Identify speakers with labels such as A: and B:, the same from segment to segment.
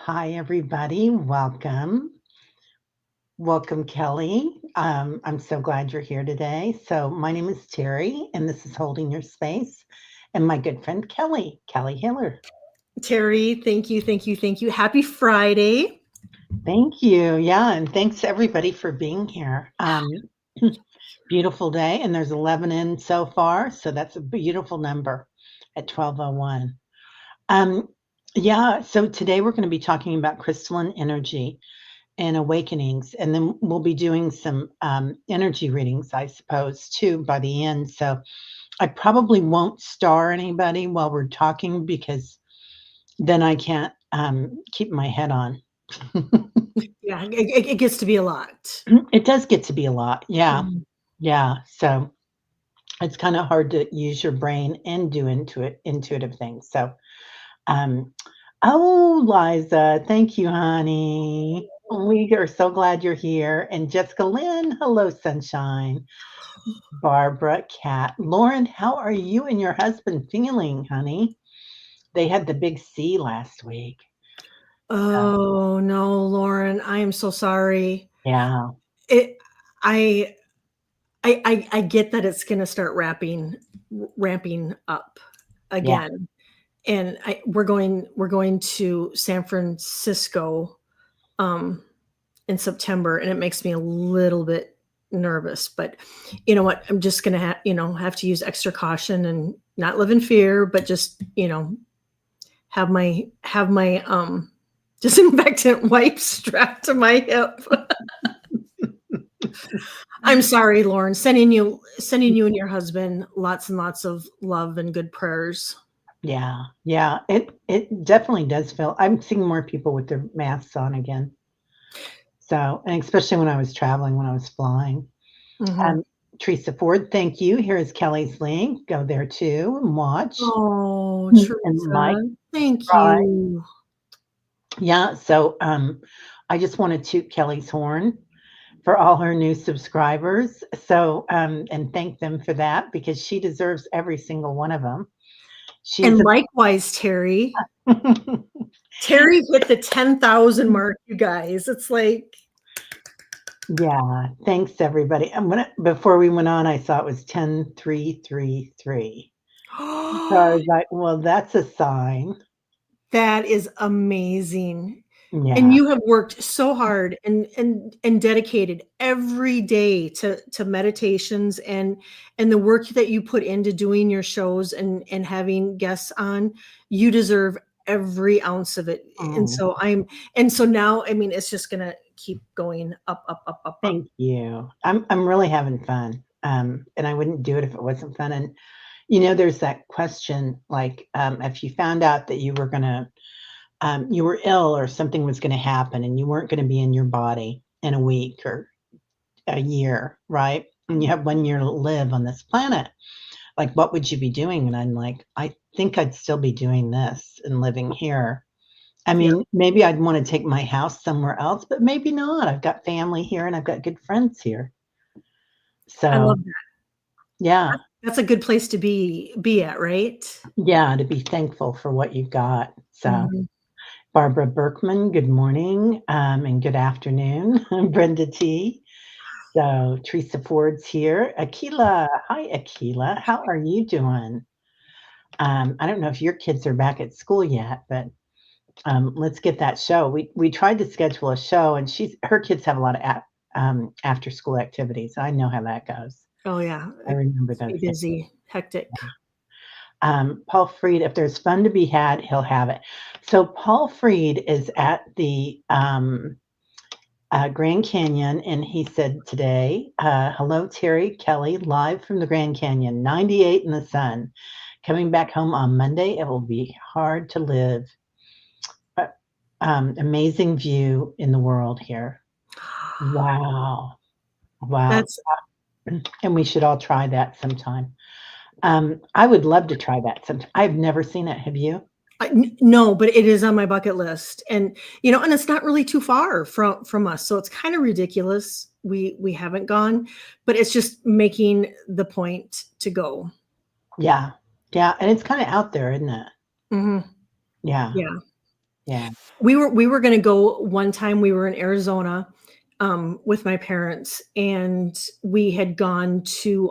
A: Hi, everybody. Welcome. Welcome, Kelly. I'm so glad you're here today. So, my name is Terry, and this is Holding Your Space, and my good friend Kelly Hiller.
B: Terry, thank you, thank you, thank you. Happy Friday.
A: Thank you. Yeah, and thanks everybody for being here. Beautiful day, and there's 11 in so far, so that's a beautiful number at 12:01. Um, yeah, so today we're going to be talking about crystalline energy and awakenings, and then we'll be doing some energy readings, I suppose, too, by the end. So I probably won't star anybody while we're talking because then I can't keep my head on.
B: Yeah, it gets to be a lot.
A: It does get to be a lot. Yeah.
B: Mhm.
A: Yeah. So it's kind of hard to use your brain and do intuitive things. So, um, oh, Liza, thank you, honey. We are so glad you're here. And Jessica Lynn, hello, sunshine. Barbara, Kat, Lauren, how are you and your husband feeling, honey? They had the big C last week. So,
B: Oh no, Lauren, I am so sorry.
A: yeah,
B: It, I, I get that it's going to start ramping up
A: yeah.
B: again, and we're going to San Francisco, um, in September, and it makes me a little bit nervous. But you know what? I'm just gonna have to use extra caution and not live in fear, but just have my disinfectant wipes strapped to my hip. I'm sorry, Lauren. Sending you and your husband lots and lots of love and good prayers.
A: Yeah, yeah. It definitely does feel. I'm seeing more people with their masks on again. So, and especially when I was traveling, when I was flying.
B: Hmm.
A: Um, Teresa Ford, thank you. Here is Kelly's link. Go there too and watch.
B: Oh,
A: And Mike,
B: Teresa, thank
A: right?
B: you.
A: Yeah. So, I just want to toot Kelly's horn for all her new subscribers. So, and thank them for that because she deserves every single one of them. She's
B: And likewise, Terry. Terry hit the 10,000 mark, you guys. It's like,
A: yeah, thanks everybody. And before we went on, I saw it was 10,333. So I was like, well, that's a sign.
B: that is amazing. And
A: Yeah.
B: you have worked so hard and dedicated every day to meditations and the work that you put into doing your shows and having guests on. You deserve every ounce of it. And
A: Oh,
B: so now, I mean, it's just gonna keep going up, up, up, up, up.
A: thank you. I'm really having fun. And I wouldn't do it if it wasn't fun. And there's that question like, if you found out that you were ill or something was going to happen and you weren't going to be in your body in a week or a year, right? And you have 1 year to live on this planet, like, what would you be doing? And I'm like, I think I'd still be doing this and living here. I
B: Yeah,
A: mean, maybe I'd want to take my house somewhere else, but maybe not. I've got family here and I've got good friends here.
B: I
A: So,
B: love that.
A: yeah,
B: That's a good place to be at, right?
A: yeah, to be thankful for what you've got. So,
B: Mhm.
A: Barbara Berkman, good morning and good afternoon. Brenda T. So, Teresa Ford's here. Akila, hi, Akila. How are you doing? I don't know if your kids are back at school yet, but let's get that show. We tried to schedule a show, and her kids have a lot of after school activities. I know how that goes.
B: Oh yeah,
A: I remember
B: it's
A: those
B: be
A: days.
B: busy, hectic.
A: Paul Freed, if there's fun to be had, he'll have it. So Paul Freed is at the Grand Canyon, and he said today, "Hello, Terry Kelly, live from the Grand Canyon, 98 in the sun. Coming back home on Monday, it will be hard to live. Uh, amazing view in the world here. Wow. Wow.
B: That's
A: And we should all try that sometime. I would love to try that sometime. I've never seen it. Have you?
B: no, but it is on my bucket list, and it's not really too far from us, so it's kind of ridiculous. We haven't gone, but it's just making the point to go.
A: Yeah. Yeah. And it's kind of out there, isn't it?
B: Hmm.
A: Yeah.
B: Yeah,
A: Yeah.
B: We were going to go one time. We were in Arizona with my parents, and we had gone to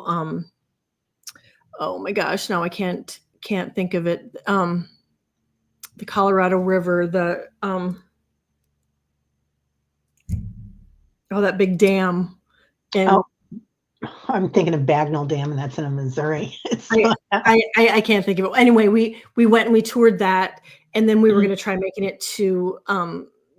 B: oh my gosh, now I can't think of it. The Colorado River, the oh, that big dam.
A: Oh,
B: And
A: I'm thinking of Bagnell Dam, and that's in Missouri. It's
B: I
A: not that.
B: I can't think of it. Anyway, we went and we toured that, and then we were
A: Mhm.
B: gonna try making it to,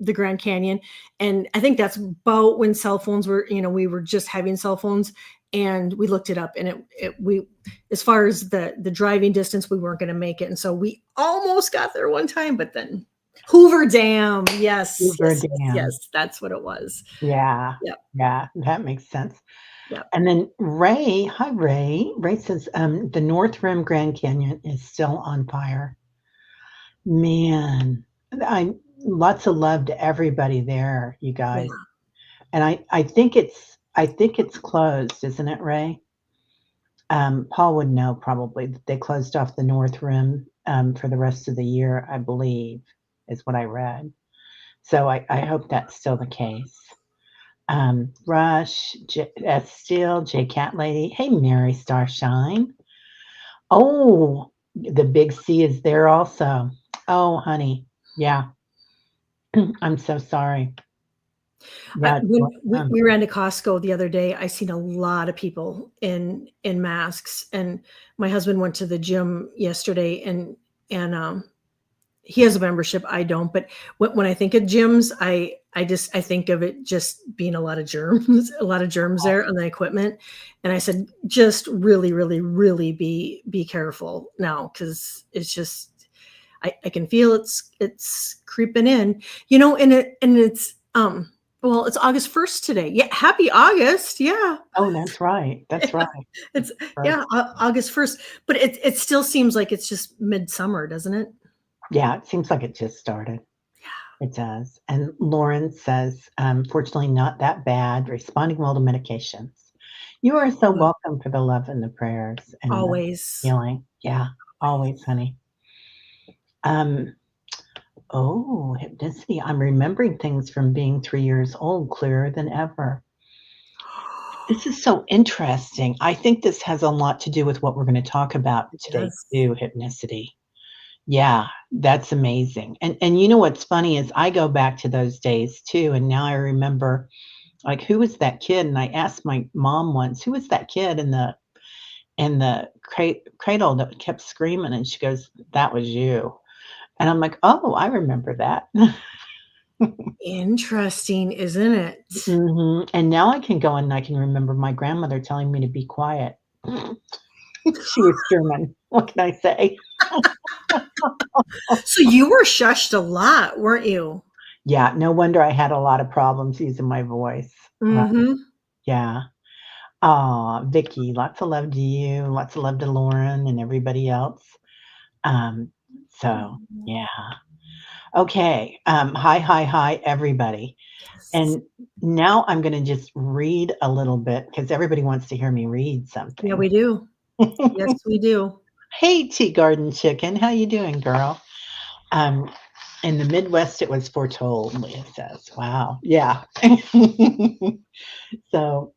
B: the Grand Canyon, and I think that's about when cell phones were, we were just having cell phones, and we looked it up, and we, as far as the driving distance, we weren't gonna make it, and so we almost got there one time, but then Hoover Dam. Yes,
A: Hoover
B: yes, yes,
A: Dam.
B: yes, that's what it was.
A: Yeah.
B: Yep,
A: Yeah, that makes sense.
B: yep.
A: And then Ray, hi Ray. Ray says, the North Rim Grand Canyon is still on fire. Man, I lots of love to everybody there, you
B: Yeah.
A: guys. And I think it's closed, isn't it, Ray? Paul would know probably that they closed off the North Rim for the rest of the year, I believe, is what I read. So I hope that's still the case. Rush, S Steel, J Cat Lady. Hey, Mary Starshine. Oh, the big C is there also. Oh, honey. Yeah. I'm so sorry. Yeah. It's
B: When
A: going
B: we,
A: on.
B: we ran to Costco the other day, I seen a lot of people in masks, and my husband went to the gym yesterday, and he has a membership. I don't, but when I think of gyms, I think of it just being a lot of germs, a lot of germs there on the equipment. And I said, just really, really, really be careful now, because it's just I can feel it's creeping in, and it's well, it's August 1st today. Yeah, happy August. Yeah.
A: Oh, that's right. That's right.
B: It's
A: First.
B: yeah, August 1st. But it still seems like it's just midsummer, doesn't it?
A: Yeah, it seems like it just started. It does. And Lauren says, fortunately, not that bad, responding well to medications. You are so
B: Well,
A: welcome for the love and the prayers and the
B: always.
A: healing. Yeah, always, honey. Um, oh, hypnicity. I'm remembering things from being 3 years old clearer than ever. This is so interesting. I think this has a lot to do with what we're going to talk about today,
B: Yes.
A: too, hypnicity. Yeah, that's amazing. And you know what's funny is I go back to those days too, and now I remember like who was that kid? And I asked my mom once, who was that kid in the cradle that kept screaming? And she goes, that was you. And I'm like, oh, I remember that.
B: Interesting, isn't it?
A: And now I can go and I can remember my grandmother telling me to be quiet. She was German. What can I say?
B: So you were shushed a lot, weren't you?
A: Yeah, no wonder I had a lot of problems using my voice.
B: Mhm.
A: Yeah. Aw, Vicky, lots of love to you, lots of love to Lauren and everybody else. Um, so yeah. Okay. Hi, hi, hi, everybody.
B: Yes.
A: And now I'm gonna just read a little bit because everybody wants to hear me read
B: Yeah,
A: something.
B: we do. Yes, we do.
A: Hey, Tea Garden Chicken, how you doing, girl? Um, in the Midwest, it was foretold, Leah says. Wow. Yeah. So,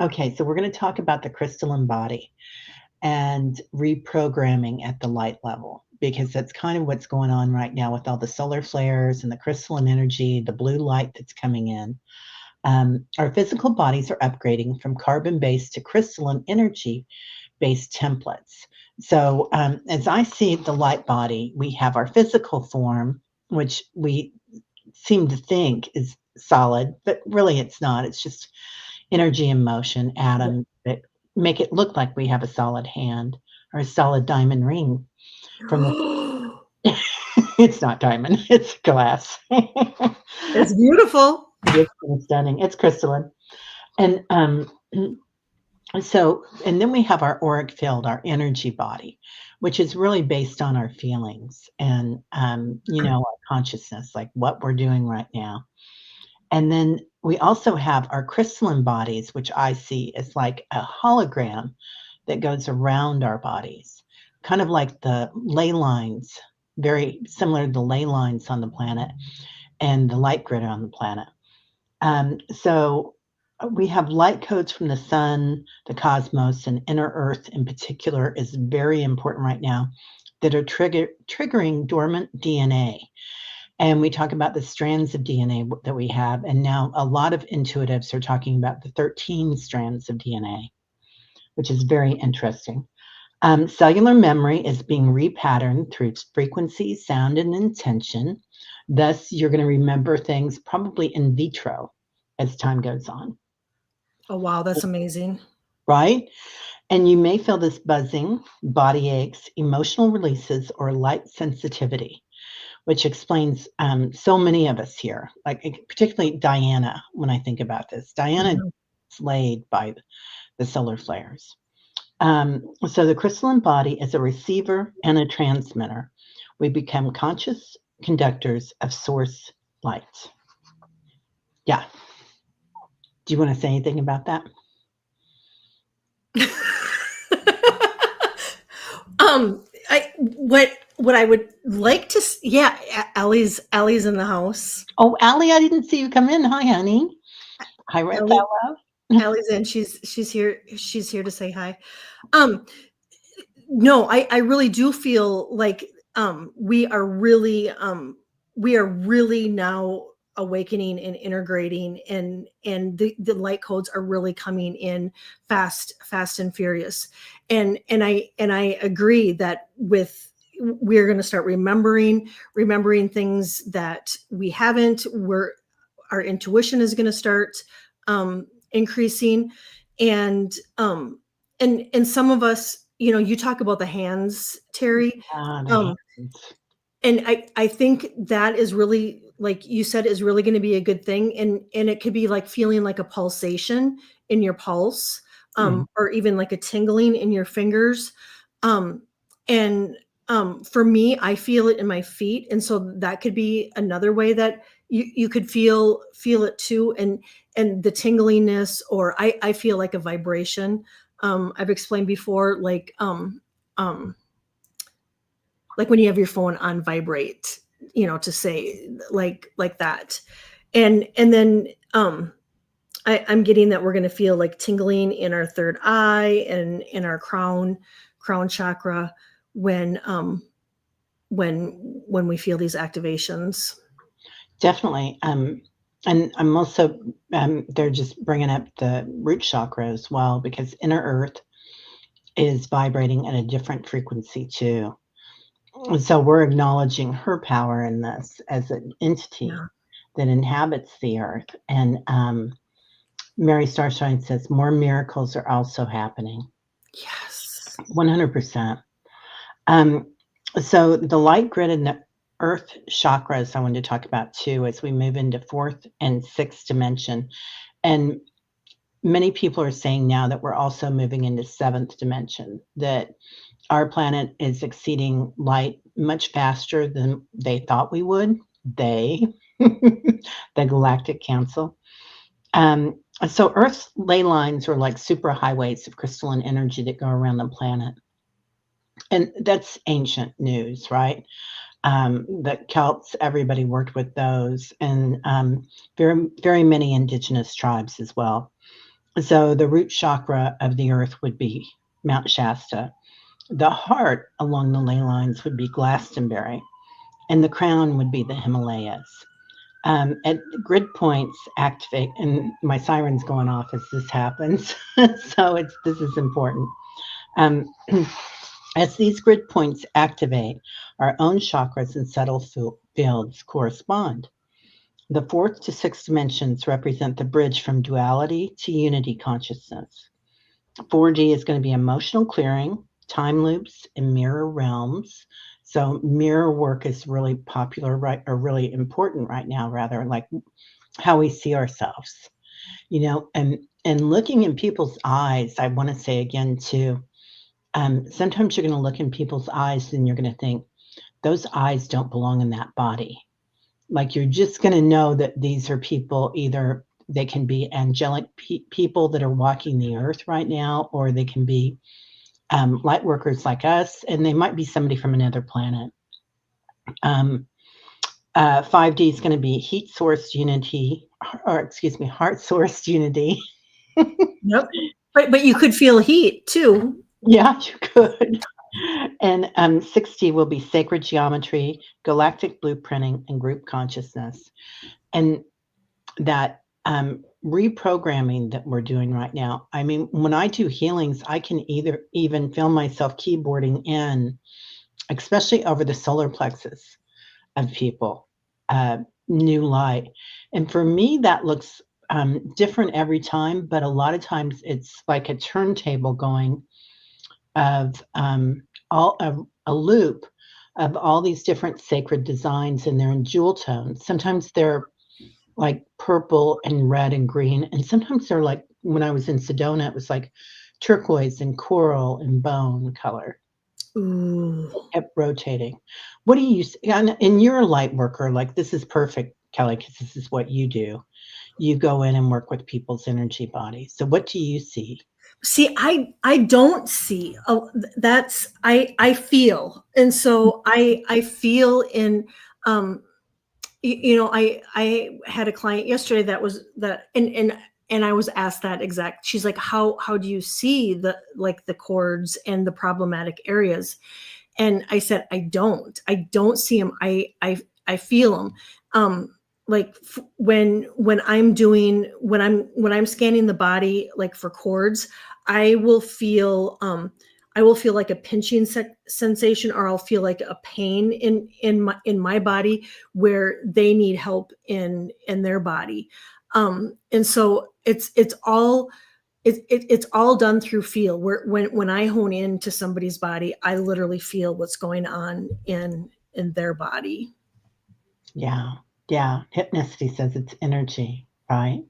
A: okay, so we're gonna talk about the crystalline body and reprogramming at the light level because that's kind of what's going on right now with all the solar flares and the crystalline energy, the blue light that's coming in. Our physical bodies are upgrading from carbon based to crystalline energy based templates. So, as I see the light body, we have our physical form, which we seem to think is solid, but really it's not. It's just energy and motion,
B: Yeah.
A: atoms that make it look like we have a solid hand or a solid diamond ring from the it's not diamond, it's glass.
B: It's beautiful.
A: It's kinda stunning. It's crystalline. And, and then we have our auric field, our energy body, which is really based on our feelings and, our consciousness, like what we're doing right now. And then we also have our crystalline bodies, which I see as like a hologram that goes around our bodies, kind of like the ley lines. very similar to the ley lines on the planet and the light grid on the planet. So we have light codes from the sun, the cosmos, and inner Earth in particular is very important right now that are triggering dormant DNA. And we talk about the strands of DNA that we have. And now a lot of intuitives are talking about the 13 strands of DNA, which is very interesting. Cellular memory is being repatterned through frequency, sound, and intention. Thus, you're going to remember things probably in vitro as time goes on.
B: Oh, wow. That's amazing.
A: Right? And you may feel this buzzing, body aches, emotional releases, or light sensitivity, which explains so many of us here, like particularly Diana, when I think about this. Diana
B: Mhm.
A: slayed by the solar flares. So the crystalline body is a receiver and a transmitter. We become conscious conductors of source light. Yeah. Do you want to say anything about that?
B: What I would like to, yeah, Allie's in the house.
A: Oh, Allie, I didn't see you come in. Hi, honey. Hi, Red
B: Allie,
A: Fellow.
B: Allie's in. She's here. She's here to say hi. Um, no, I really do feel like we are really now awakening and integrating, and the light codes are really coming in fast and furious. And I agree that we're going to start remembering things that we haven't. Our intuition is going to start increasing, and and some of us, you talk about the hands, Terry.
A: The
B: um
A: hands.
B: and I think that is really, like you said, is really going to be a good thing, and it could be like feeling like a pulsation in your pulse,
A: Mhm.
B: or even like a tingling in your fingers. And for me, I feel it in my feet, and so that could be another way that you could feel it too. And the tingliness, or I feel like a vibration. I've explained before, um like when you have your phone on vibrate, to say like that. And then I'm getting that we're going to feel like tingling in our third eye and in our crown chakra when when we feel these activations.
A: Definitely. And I'm also, they're just bringing up the root chakra as well, because inner earth is vibrating at a different frequency too. And so we're acknowledging her power in this as an entity
B: Yeah.
A: that inhabits the earth. And Mary Starshine says more miracles are also happening.
B: Yes.
A: 100%. Um, so the light grid and the earth chakras I wanted to talk about too as we move into fourth and sixth dimension. And many people are saying now that we're also moving into seventh dimension, that our planet is exceeding light much faster than they thought we would. They, the Galactic Council. So Earth's ley lines are like superhighways of crystalline energy that go around the planet. And that's ancient news, right? The Celts, everybody worked with those, and very many indigenous tribes as well. So the root chakra of the earth would be Mount Shasta. The heart along the ley lines would be Glastonbury, and the crown would be the Himalayas. At grid points activate, and my siren's going off as this happens, so this is important. Um, as these grid points activate, our own chakras and subtle fields correspond. The fourth to sixth dimensions represent the bridge from duality to unity consciousness. 4D is going to be emotional clearing, time loops, and mirror realms. So mirror work is really popular, right, or really important right now, rather, like how we see ourselves, and looking in people's eyes. I want to say again too, sometimes you're going to look in people's eyes and you're going to think those eyes don't belong in that body. Like you're just going to know that these are people, either they can be angelic people that are walking the earth right now, or they can be light workers like us, and they might be somebody from another planet. Um, 5D is going to be heat source unity, or excuse me, heart source unity.
B: Yep. But you could feel heat too.
A: Yeah, you could. And 60 will be sacred geometry, galactic blueprinting, and group consciousness. And that reprogramming that we're doing right now. I mean, when I do healings, I can either even feel myself keyboarding in, especially over the solar plexus of people, uh, new light. And for me, that looks different every time, but a lot of times it's like a turntable going of all a loop of all these different sacred designs, and they're in jewel tones. Sometimes they're like purple and red and green, and sometimes they're like, when I was in Sedona, it was like turquoise and coral and bone color.
B: Ooh.
A: It kept rotating. What do you and you're a light worker, like this is perfect, Kelly, because this is what you do. You go in and work with people's energy bodies. So what do you see?
B: See, I don't see. Oh, that's I feel, and so I feel in um you know, I had a client yesterday that was that and I was asked that exact. She's like, how do you see the like the chords and the problematic areas? And I said, I don't see them. I feel them. Like when I'm scanning the body, like for chords, I will feel, I will feel like a pinching sensation, or I'll feel like a pain in my body where they need help in their body. And so it's all done through feel. Where when I hone into somebody's body, I literally feel what's going on in their body.
A: Yeah. Yeah. Hypnicity says it's energy, right?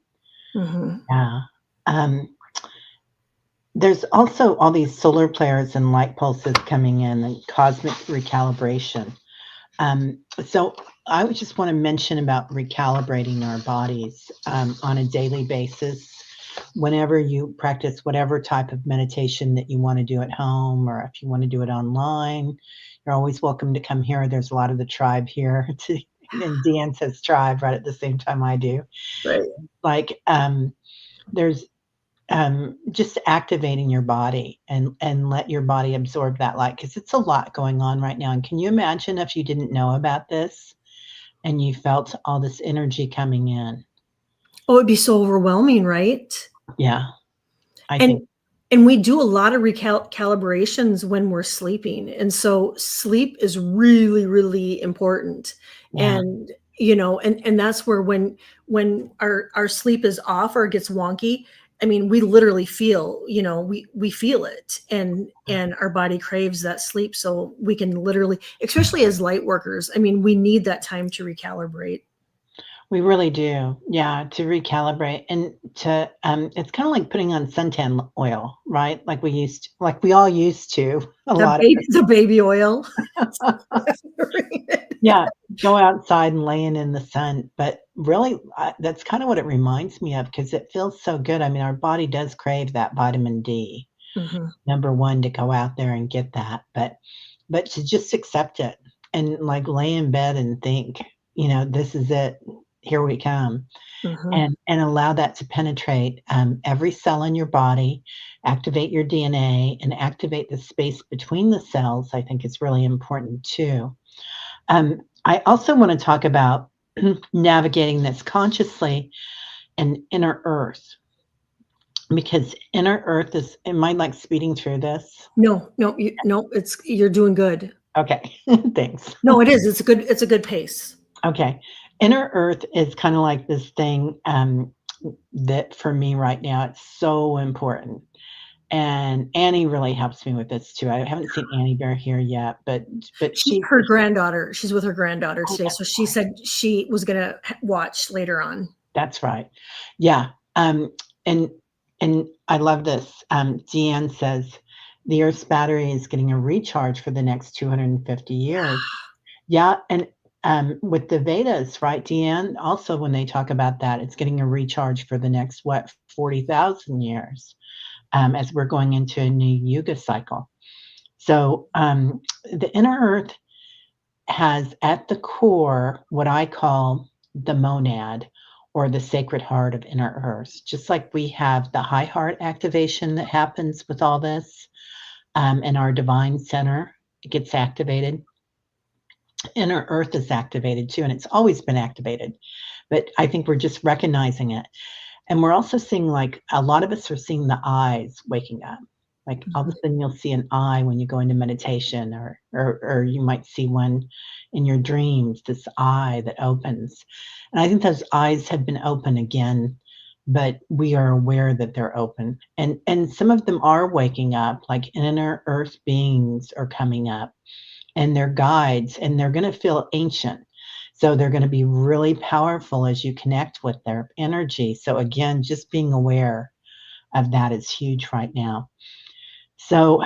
B: Hmm.
A: Yeah. Um, there's also all these solar flares and light pulses coming in and cosmic recalibration. So I would just want to mention about recalibrating our bodies on a daily basis. Whenever you practice whatever type of meditation that you want to do at home, or if you want to do it online, you're always welcome to come here. There's a lot of the tribe here. And Dan says tribe right at the same time I do.
B: Right.
A: Like there's just activating your body and let your body absorb that light, because it's a lot going on right now. And can you imagine if you didn't know about this and you felt all this energy coming in?
B: Oh, it'd be so overwhelming, right?
A: Yeah, I think.
B: And we do a lot of recalibrations when we're sleeping, and so sleep is really really important.
A: Yeah,
B: And and that's where when our sleep is off or gets wonky, I mean, we literally feel, we feel it, and our body craves that sleep, so we can literally, especially as light workers, I mean, we need that time to recalibrate.
A: we really do. Yeah, to recalibrate and to it's kind of like putting on suntan oil, right? Like we all used to, a
B: The
A: lot of
B: baby, the baby oil.
A: us. Yeah, go outside and laying in the sun, but really, that's kinda what it reminds me of, because it feels so good. I mean, our body does crave that vitamin D,
B: Hmm.
A: number 1, to go out there and get that, but to just accept it and, like, lay in bed and think, "This is it. Here we come,"
B: Hmm.
A: and allow that to penetrate, every cell in your body, activate your DNA, and activate the space between the cells. I think is really important too. I also want to talk about navigating this consciously and inner earth, because inner earth is, am I like speeding through this?
B: No, no, no, you're doing good.
A: Okay, thanks.
B: No, it is. It's a good pace.
A: Okay. Inner earth is kind of like this thing that for me right now, it's so important. And Annie really helps me with this too. I haven't seen Annie Bear here yet, but
B: She's
A: she,
B: her granddaughter. She's with her granddaughter
A: oh,
B: today, so she said she was gonna watch later on.
A: that's right. Yeah. And and I love this. Deanne says the Earth's battery is getting a recharge for the next 250 years. Yeah, and with the Vedas, right, Deanne? Also, when they talk about that, it's getting a recharge for the next 40,000 years, as we're going into a new Yuga cycle. So the inner Earth has at the core what I call the monad or the sacred heart of inner earth. Just like we have the high heart activation that happens with all this, and our divine center gets activated. Inner earth is activated too, and it's always been activated. But I think we're just recognizing it. And we're also seeing, like, a lot of us are seeing the eyes waking up. Like, all of a
B: Mhm.
A: sudden, you'll see an eye when you go into meditation, or you might see one in your dreams, this eye that opens. And I think those eyes have been open again, but we are aware that they're open. And some of them are waking up, like inner earth beings are coming up, and they're guides, and they're going to feel ancient. So they're going to be really powerful as you connect with their energy. So again, just being aware of that is huge right now. So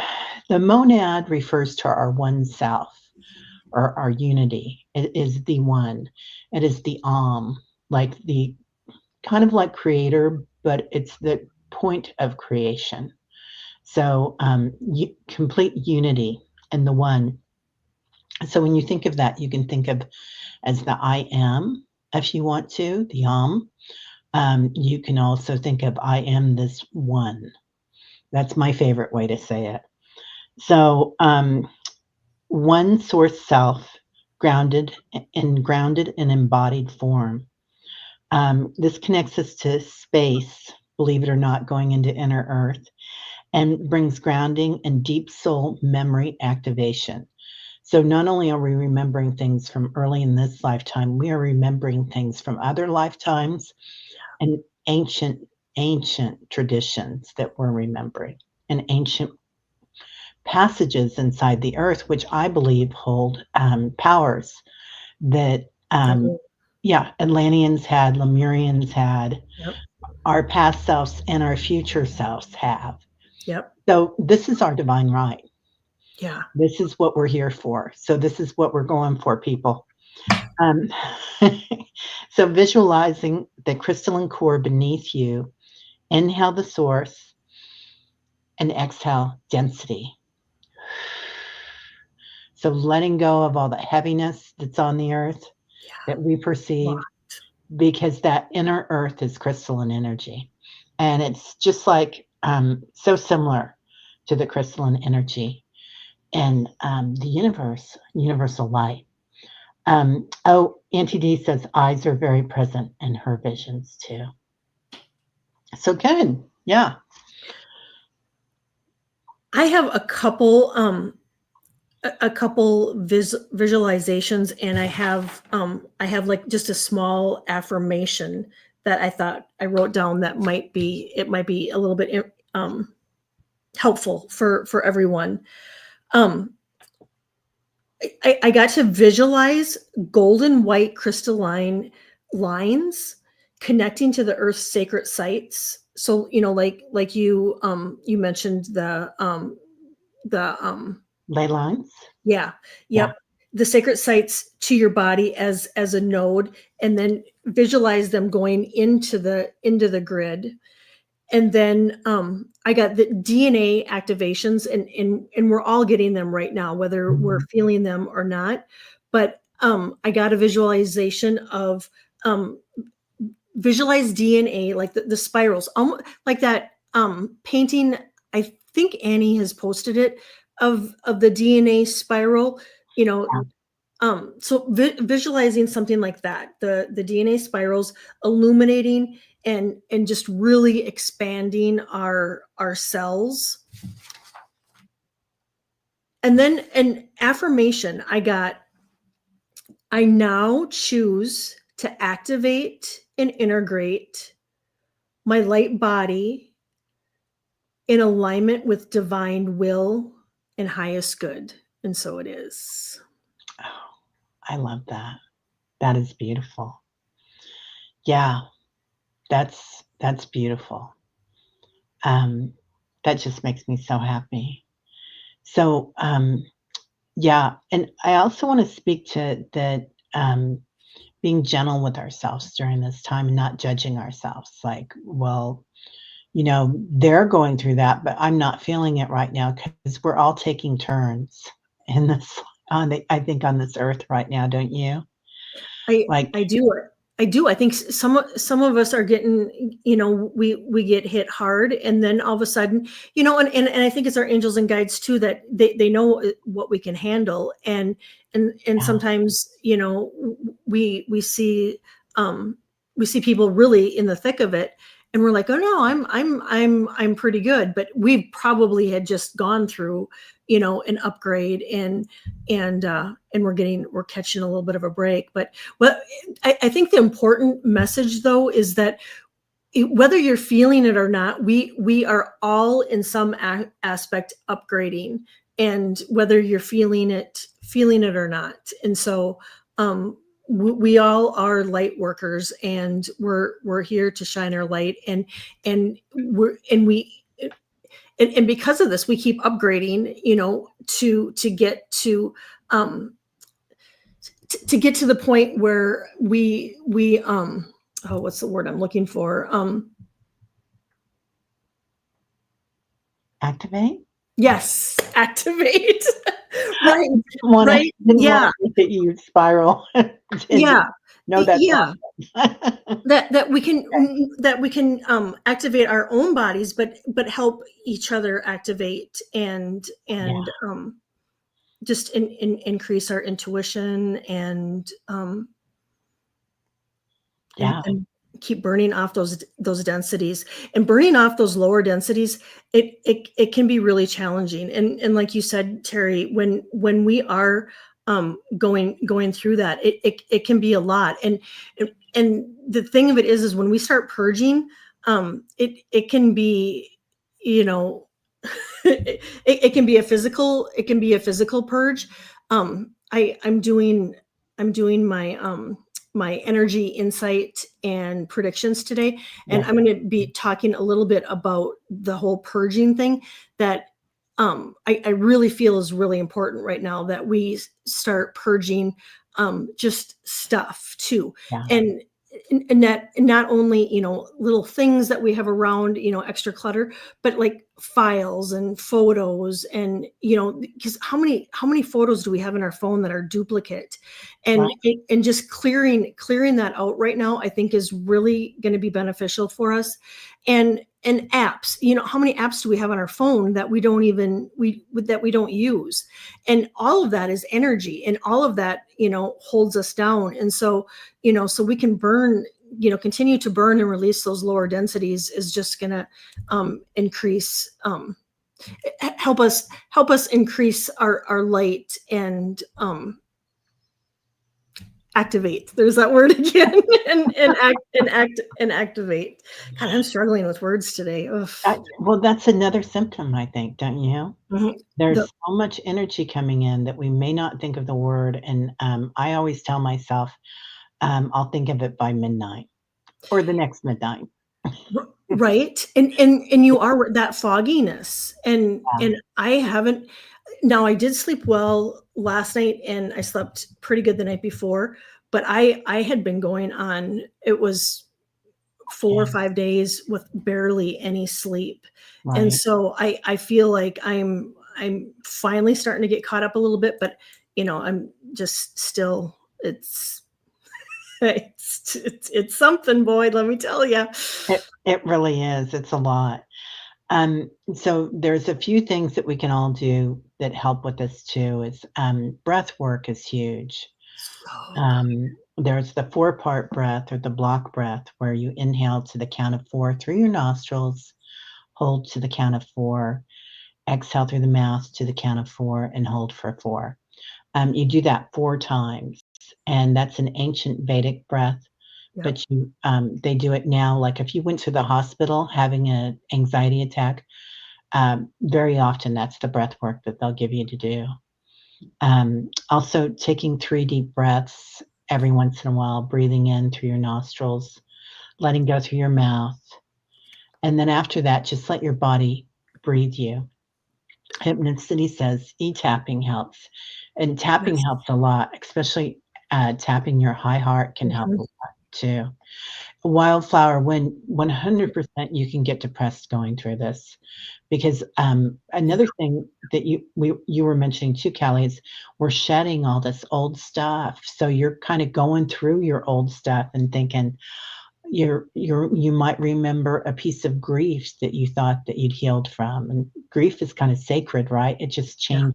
A: the monad refers to our one self, or our unity. It is the one. It is the like the kind of like creator, but it's the point of creation. So complete unity in the one. So when you think of that, you can think of as the I am, if you want to, the you can also think of I am this one. That's my favorite way to say it. So one source self, grounded in embodied form. This connects us to space, believe it or not, going into inner earth, and brings grounding and deep soul memory activation. So not only are we remembering things from early in this lifetime, we are remembering things from other lifetimes and ancient traditions that we're remembering, and ancient passages inside the earth, which I believe hold powers that,
B: Agree.
A: yeah, Atlanteans had, Lemurians had,
B: Yep.
A: our past selves and our future selves have.
B: Yep.
A: So this is our divine right.
B: Yeah.
A: This is what we're here for. So this is what we're going for, people. Um, so visualizing the crystalline core beneath you, inhale the source and exhale density. So letting go of all the heaviness that's on the earth
B: Yeah.
A: that we
B: Lot.
A: perceive, because that inner earth is crystalline energy. And it's just like so similar to the crystalline energy and the universe, universal light. Auntie D says eyes are very present in her visions too. So good. Yeah.
B: I have a couple visualizations, and I have like just a small affirmation that I thought I wrote down that might be a little bit helpful for everyone. Um, I got to visualize golden white crystalline lines connecting to the Earth's sacred sites. So like you mentioned the
A: Ley lines.
B: yeah,
A: Yeah.
B: yep, the sacred sites to your body as a node, and then visualize them going into the grid. And then I got the DNA activations, and we're all getting them right now, whether we're
A: Mhm.
B: feeling them or not. But I got a visualization of visualized DNA, like the spirals, almost like that painting. I think Annie has posted it of the DNA spiral. You know,
A: Yeah.
B: so visualizing something like that, the DNA spirals illuminating and just really expanding our cells. And then an affirmation I got: I now choose to activate and integrate my light body in alignment with divine will and highest good. And so it is.
A: Oh, I love that. That is beautiful. Yeah, that's beautiful. Um, that just makes me so happy. So yeah, and I also want to speak to that, being gentle with ourselves during this time and not judging ourselves. Like, well, they're going through that, but I'm not feeling it right now, because we're all taking turns in this. I think on this earth right now, don't you?
B: I
A: Like,
B: I do. I do. I think some of us are getting, we get hit hard, and then all of a sudden, and I think it's our angels and guides too, that they know what we can handle, and
A: yeah,
B: sometimes, we see, we see people really in the thick of it, and we're like, oh no, I'm pretty good, but we probably had just gone through, an upgrade, and we're catching a little bit of a break. But what I think the important message though is that whether you're feeling it or not, we are all in some aspect upgrading, and whether you're feeling it or not. And so, we all are light workers, and we're here to shine our light, and we're and we and because of this, we keep upgrading, to get to the point where we oh, what's the word I'm looking for?
A: activate.
B: Yes, activate. Right, right,
A: Didn't want
B: yeah,
A: to look at you spiral into
B: yeah,
A: no, that's
B: yeah.
A: awesome.
B: That we can activate our own bodies, but help each other activate,
A: Yeah,
B: and just increase our intuition,
A: yeah,
B: and keep burning off those densities, and burning off those lower densities. It can be really challenging, and like you said, Terry, when we are going through that, it can be a lot, and the thing of it is when we start purging, it can be, you know it can be a physical purge. I'm doing my energy insight and predictions today, and
A: yeah,
B: I'm going to be talking a little bit about the whole purging thing that, I really feel is really important right now, that we start purging, just stuff too,
A: yeah,
B: and that not only, little things that we have around, extra clutter, but like files and photos, and because how many photos do we have in our phone that are duplicate,
A: right,
B: and just clearing that out right now, I think is really going to be beneficial for us. And apps, how many apps do we have on our phone that we don't use? And all of that is energy, and all of that, holds us down. And so, so we can continue to burn and release those lower densities, is just going to increase, help us increase our light, and activate. There's that word again. And activate. God, I'm struggling with words today. Ugh.
A: well, that's another symptom, I think, don't you?
B: Mhm.
A: There's
B: The
A: so much energy coming in that we may not think of the word, and, I always tell myself, I'll think of it by midnight or the next midnight.
B: Right, and you are that fogginess, and
A: Yeah,
B: I haven't. Now, I did sleep well last night, and I slept pretty good the night before, but I had been going on, it was 4 or
A: yeah,
B: 5 days with barely any sleep. And
A: right.
B: so I feel like I'm finally starting to get caught up a little bit, but, I'm just still, it's something, Boyd, let me tell you.
A: It really is, it's a lot. So there's a few things that we can all do that help with this too, is, breath work is huge.
B: So good.
A: There's the 4-part breath or the block breath where you inhale to the count of 4 through your nostrils, hold to the count of 4, exhale through the mouth to the count of 4, and hold for 4. You do that 4 times, and that's an ancient Vedic breath,
B: Yep.
A: but they do it now, like, if you went to the hospital having an anxiety attack, very often that's the breath work that they'll give you to do. Also taking 3 deep breaths every once in a while, breathing in through your nostrils, letting go through your mouth, and then after that, just let your body breathe you. Hypnoticity says e-tapping helps, and tapping
B: Yes.
A: helps a lot, especially, tapping your high heart can help
B: Mhm.
A: a lot. too. Wildflower, when 100% you can get depressed going through this, because
B: Yeah.
A: another thing that you were mentioning too, Callie, is we're shedding all this old stuff. So you're kind of going through your old stuff and thinking you might remember a piece of grief that you thought that you'd healed from, and grief is kind of sacred, right? It just
B: Yeah.
A: changes.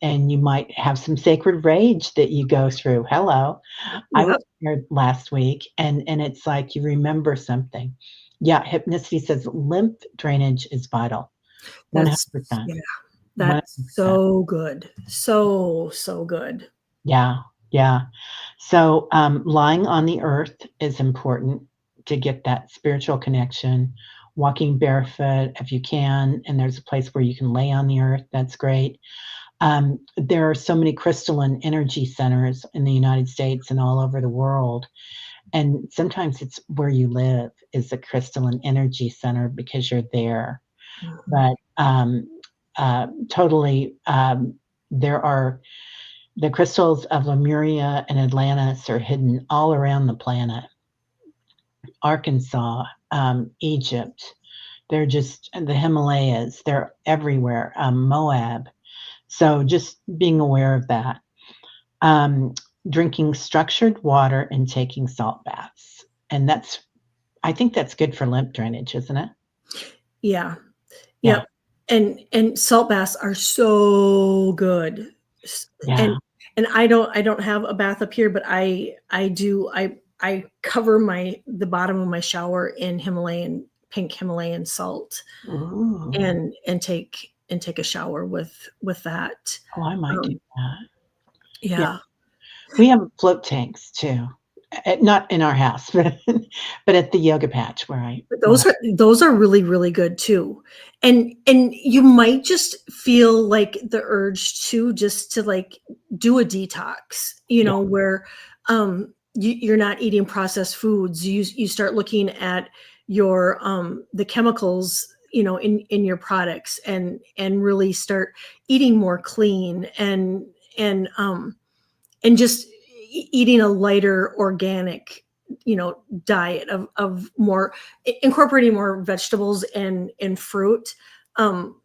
A: And you might have some sacred rage that you go through. Hello. I was
B: Yep.
A: here last week, and it's like you remember something. Yeah, Hypnicity says lymph drainage is vital.
B: That's
A: 100%.
B: yeah. That's
A: 100%.
B: so good. So, so good.
A: Yeah, yeah. So, lying on the earth is important to get that spiritual connection. Walking barefoot if you can, and there's a place where you can lay on the earth, that's great. There are so many crystalline energy centers in the United States and all over the world. And sometimes it's where you live is a crystalline energy center because you're there.
B: Mhm.
A: But totally, there are the crystals of Lemuria and Atlantis are hidden all around the planet. Arkansas, Egypt, they're just the Himalayas, they're everywhere, Moab. So just being aware of that. Um, Drinking structured water and taking salt baths. And I think that's good for lymph drainage, isn't it?
B: Yeah.
A: Yeah.
B: Yep. And salt baths are so good. S
A: Yeah.
B: and I don't have a bath up here, but I do I cover the bottom of my shower in pink Himalayan salt
A: Ooh.
B: and take a shower with that.
A: Oh, I might do
B: Um,
A: that. Yeah.
B: yeah.
A: We have float tanks too. Not in our house, but at the yoga patch
B: But
A: where
B: those are really, really good too. And you might just feel like the urge to like do a detox,
A: yeah.
B: where you're not eating processed foods. You start looking at your the chemicals, in your products and really start eating more clean and and just eating a lighter organic diet of more incorporating more vegetables and fruit um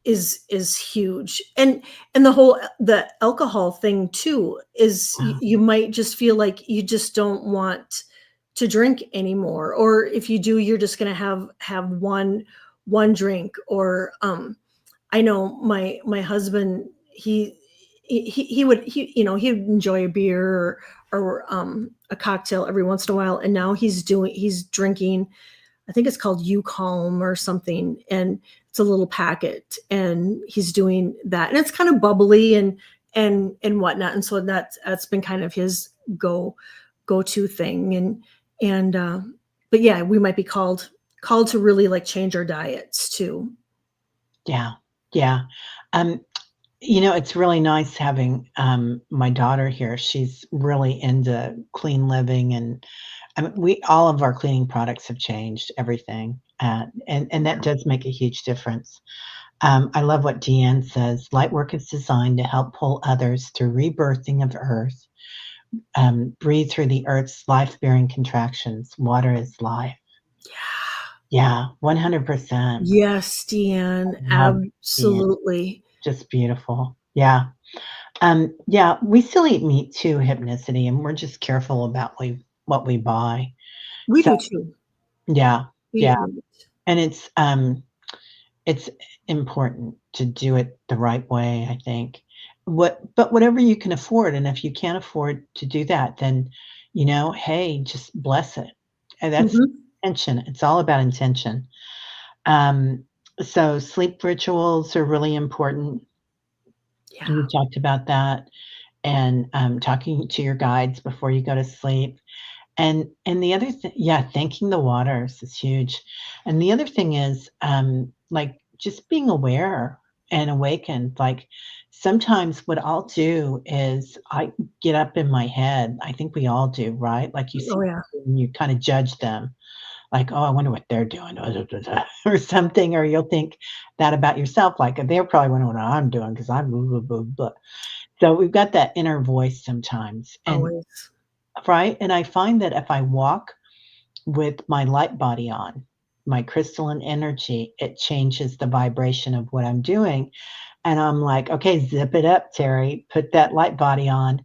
B: is huge and the alcohol thing too is
A: Yeah.
B: you might just feel like you just don't want to drink anymore, or if you do you're just going to have one drink. Or I know my husband, he'd enjoy a beer or a cocktail every once in a while, and now he's drinking, I think it's called Calm or something, and it's a little packet, and he's doing that, and it's kind of bubbly and whatnot, and so that's been kind of his go to thing, and but yeah, we might be called to really like change our diets too.
A: Yeah. Yeah. Um, it's really nice having my daughter here. She's really into clean living, and I mean, we all of our cleaning products have changed everything, and that does make a huge difference. I love what Deanne says. Light work is designed to help pull others through rebirthing of Earth. Breathe through the Earth's life-bearing contractions. Water is life. Yeah, 100%.
B: Yes, Deanne,
A: Love Deanne.
B: absolutely.
A: Just beautiful. Yeah. Yeah, we still eat meat too, Hypnicity, and we're just careful about what we buy.
B: We
A: So,
B: do too.
A: yeah,
B: We
A: yeah,
B: eat meat.
A: and it's important to do it the right way, I think. But whatever you can afford, and if you can't afford to do that, then, hey, just bless it. And that's
B: Mhm.
A: intention. It's all about intention. Um, so sleep rituals are really important.
B: Yeah.
A: We talked about that, and, talking to your guides before you go to sleep. And the other thing, yeah, thanking the waters is huge. And the other thing is, like, just being aware and awakened. Like, sometimes what I'll do is I get up in my head. I think we all do, right? Like, you
B: Oh,
A: see
B: yeah.
A: something and you kinda judge them, like, "Oh, I wonder what they're doing," or something, or you'll think that about yourself, like, "They're probably wondering what I'm doing because 'cause I'm blah, blah, blah, blah." So we've got that inner voice sometimes, and
B: Always.
A: right? And I find that if I walk with my light body on, my crystalline energy, it changes the vibration of what I'm doing. And I'm like, okay, zip it up, Terry, put that light body on.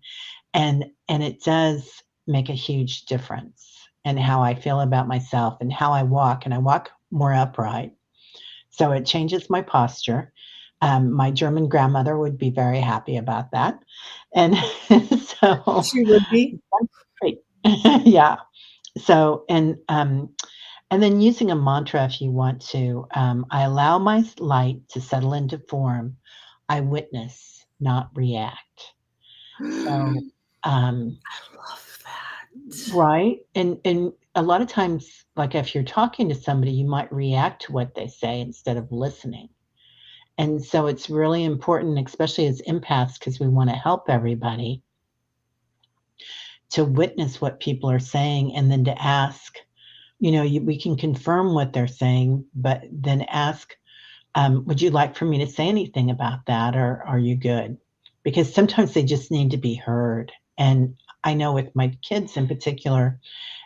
A: And it does make a huge difference in how I feel about myself and how I walk. And I walk more upright. So it changes my posture. My German grandmother would be very happy about that. And so,
B: She would be.
A: great. Yeah. So, and then using a mantra if you want to. I allow my light to settle into form. I witness, not react. So,
B: I
A: um,
B: love that.
A: right. And a lot of times, like if you're talking to somebody, you might react to what they say instead of listening. And so it's really important, especially as empaths, because we want to help everybody, to witness what people are saying and then to ask, we can confirm what they're saying, but then ask, would you like for me to say anything about that, or are you good? Because sometimes they just need to be heard. And I know with my kids in particular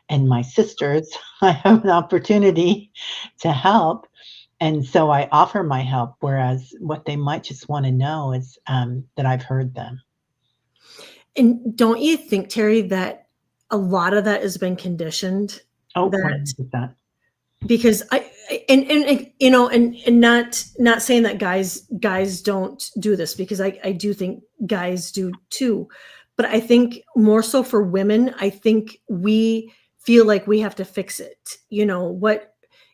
A: and my sisters, I have an opportunity to help. And so I offer my help, whereas what they might just want to know is that I've heard them.
B: And don't you think, Terry, that a lot of that has been conditioned?
A: Oh,
B: That
A: 100%.
B: because and and not saying that guys don't do this, because I do think guys do too, but I think more so for women, I think we feel like we have to fix it. What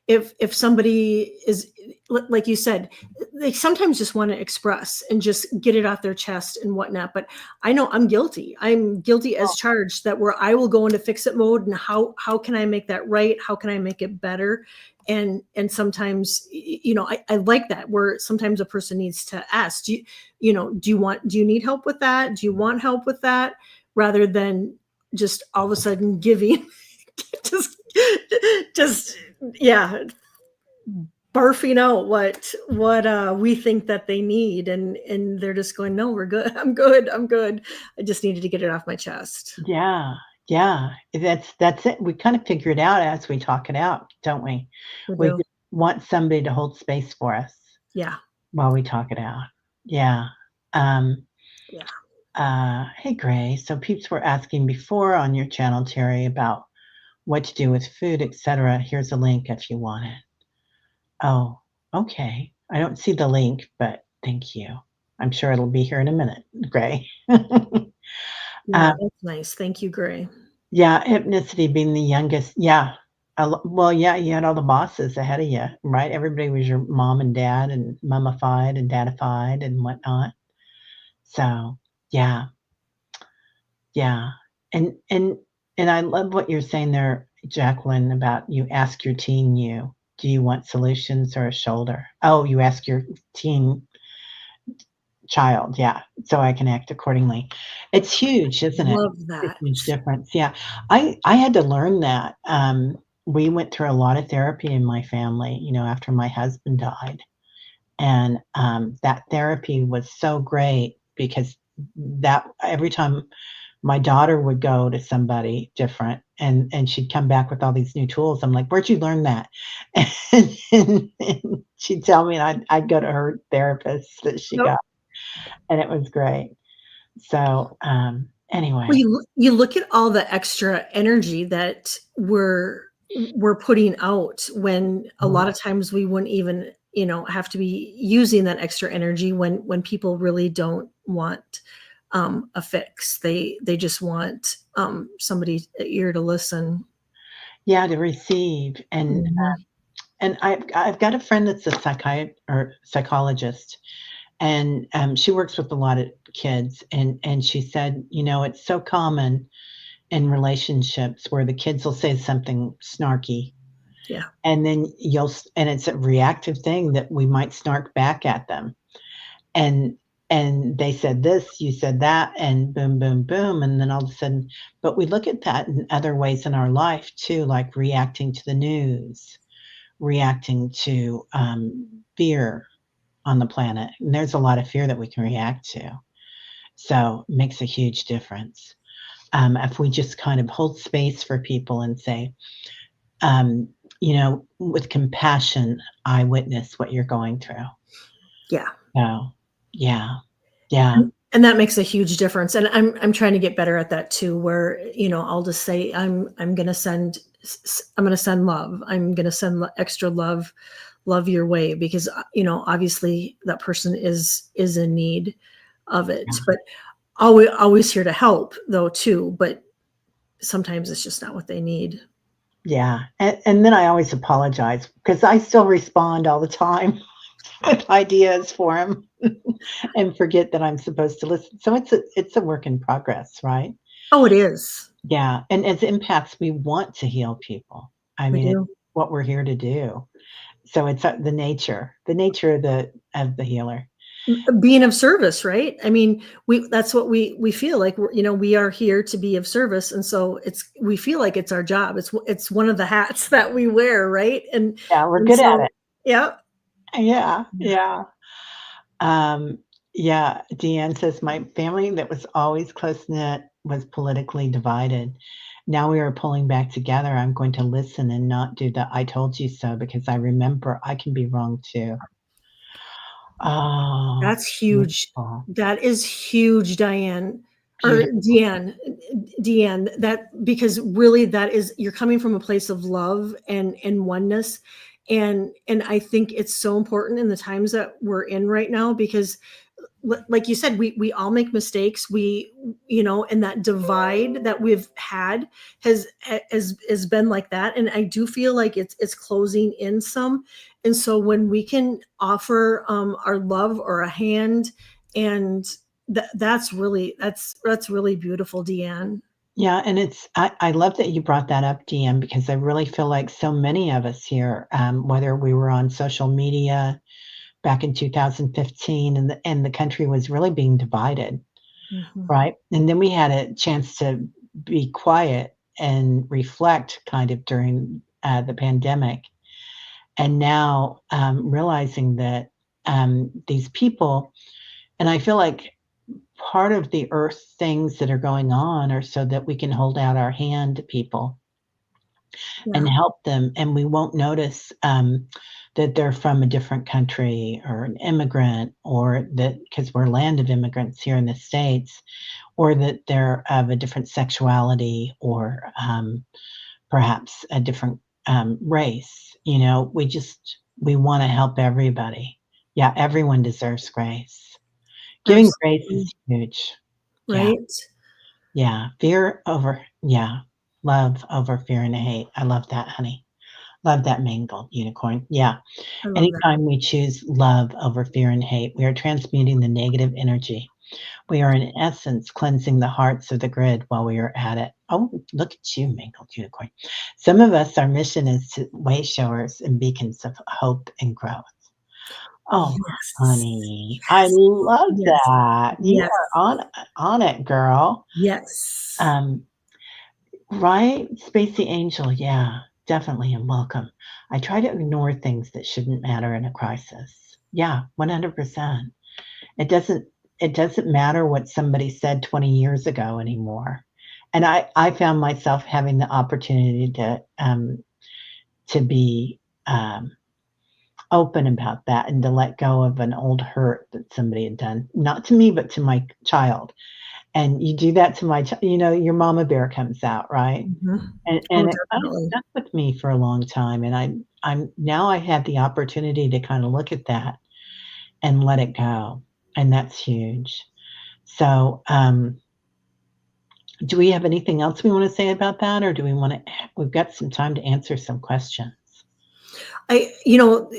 B: if somebody is, like you said, they sometimes just want to express and just get it off their chest and whatnot. But I know I'm guilty as
A: Oh,
B: charged, that where I will go into fix it mode, and how can I make that right, how can I make it better. And sometimes, I like that, where sometimes a person needs to ask, do you need help with that, do you want help with that, rather than just all of a sudden giving just just yeah, barfing out what we think that they need, and they're just going, no, we're good, I'm good, I just needed to get it off my chest.
A: yeah, yeah. That's it. We kind of figure it out as we talk it out, don't we?
B: We
A: We
B: do.
A: just want somebody to hold space for us
B: Yeah.
A: while we talk it out. Yeah. Um,
B: Yeah.
A: hey, Gray. So peeps were asking before on your channel, Terry, about what to do with food, etc. Here's a link if you want it. Oh, okay. I don't see the link, but thank you. I'm sure it'll be here in a minute, Gray.
B: Yeah,
A: Um,
B: that's nice. Thank you, Gray.
A: yeah, Hypnicity being the youngest. Yeah. Well, yeah, you had all the bosses ahead of you, right? Everybody was your mom and dad and mummified and dadified and whatnot. So, yeah, yeah. And and and I love what you're saying there, Jacqueline, about you ask your teen you, do you want solutions or a shoulder? Oh, you ask your teen child, yeah, so I can act accordingly. It's huge, isn't it?
B: Love
A: It's
B: that.
A: a huge difference, yeah. I had to learn that. We went through a lot of therapy in my family, after my husband died, and, that therapy was so great because that every time my daughter would go to somebody different and she'd come back with all these new tools, I'm like, "Where'd you learn that?" And she'd tell me, and I'd go to her therapist that she
B: Nope.
A: got, and it was great. So,
B: Well,
A: anyway.
B: you look at all the extra energy that we're putting out, when a lot of times we wouldn't even, have to be using that extra energy, when people really don't want a fix. They just want somebody's ear to listen.
A: Yeah, to receive,
B: Mhm.
A: and I've got a friend that's a or psychologist, and, she works with a lot of kids, and she said, "It's so common in relationships where the kids will say something snarky,
B: Yeah.
A: and then and it's a reactive thing that we might snark back at them, and they said this, you said that, and boom, boom, boom, and then all of a sudden, but we look at that in other ways in our life too, like reacting to the news, reacting to, fear on the planet, and there's a lot of fear that we can react to, so it makes a huge difference. if we just kind of hold space for people and say, um, with compassion, I witness what you're going through.
B: Yeah.
A: So, yeah, yeah,
B: And that makes a huge difference. And I'm trying to get better at that too, where, I'll just say, I'm going to send, I'm going to send love. I'm going to send extra love your way, because, obviously that person is in need of
A: yeah,
B: it, but always here to help though too. But sometimes it's just not what they need.
A: yeah. And then I always apologize because I still respond all the time with ideas for him and forget that I'm supposed to listen. So it's a work in progress, right?
B: Oh, it is.
A: Yeah, and as empaths, we want to heal people. I
B: We
A: mean, it's
B: do.
A: what we're here to do. So it's the nature of the healer.
B: Being of service, right? I mean, that's what we feel like. We are here to be of service, and so we feel like it's our job. It's one of the hats that we wear, right? and
A: Yeah, we're
B: and
A: good at
B: so
A: it.
B: yeah.
A: Yeah, yeah. Um, yeah, Deanne says, "My family that was always close-knit was politically divided. Now we are pulling back together. I'm going to listen and not do the 'I told you so' because I remember I can be wrong too." Oh,
B: That's huge.
A: beautiful.
B: That is huge, Diane, or
A: Beautiful.
B: Deanne, that, because really that is, you're coming from a place of love and oneness. And I think it's so important in the times that we're in right now, because like you said, we all make mistakes. And that divide that we've had has been like that. And I do feel like it's closing in some. And so when we can offer our love or a hand, and that's really beautiful, Deanne.
A: Yeah, and I love that you brought that up, DM, because I really feel like so many of us here, whether we were on social media back in 2015 and the country was really being divided,
B: Mhm.
A: right? And then we had a chance to be quiet and reflect kind of during the pandemic. And now realizing that these people, and I feel like part of the earth things that are going on are so that we can hold out our hand to people and
B: Yeah.
A: help them, and we won't notice that they're from a different country or an immigrant, or that because we're a land of immigrants here in the States, or that they're of a different sexuality or perhaps a different race. We want to help everybody. Yeah, everyone deserves grace. Giving grace
B: Absolutely.
A: is huge. Yeah.
B: Right.
A: Yeah, love over fear and hate. I love that, honey. Love that mangled unicorn. Yeah.
B: I love that.
A: Anytime we choose love over fear and hate, we are transmuting the negative energy. We are, in essence, cleansing the hearts of the grid while we are at it. Oh, look at you, mangled unicorn. Some of us, our mission is to way showers and beacons of hope and growth. Oh,
B: Yes.
A: honey, I love
B: Yes.
A: that. You
B: Yes.
A: are on it, girl.
B: Yes.
A: Um, right? Spacey Angel, yeah, definitely, and welcome. I try to ignore things that shouldn't matter in a crisis. Yeah, 100%. It doesn't it doesn't matter what somebody said 20 years ago anymore. And I found myself having the opportunity to be open about that and to let go of an old hurt that somebody had done, not to me, but to my child. And you do that to your mama bear comes out, right?
B: Mhm.
A: And
B: Oh,
A: it kind of
B: definitely.
A: stuck with me for a long time, and I'm now I had the opportunity to kinda look at that and let it go, and that's huge. So, do we have anything else we wanna say about that, or do we've got some time to answer some questions.
B: I you know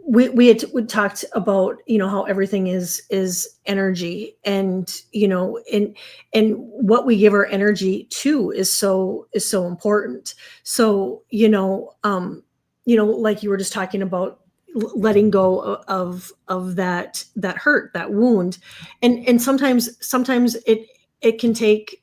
B: we talked about, how everything is energy, and and what we give our energy to is so important. So like you were just talking about, letting go of that hurt, that wound. And sometimes it can take,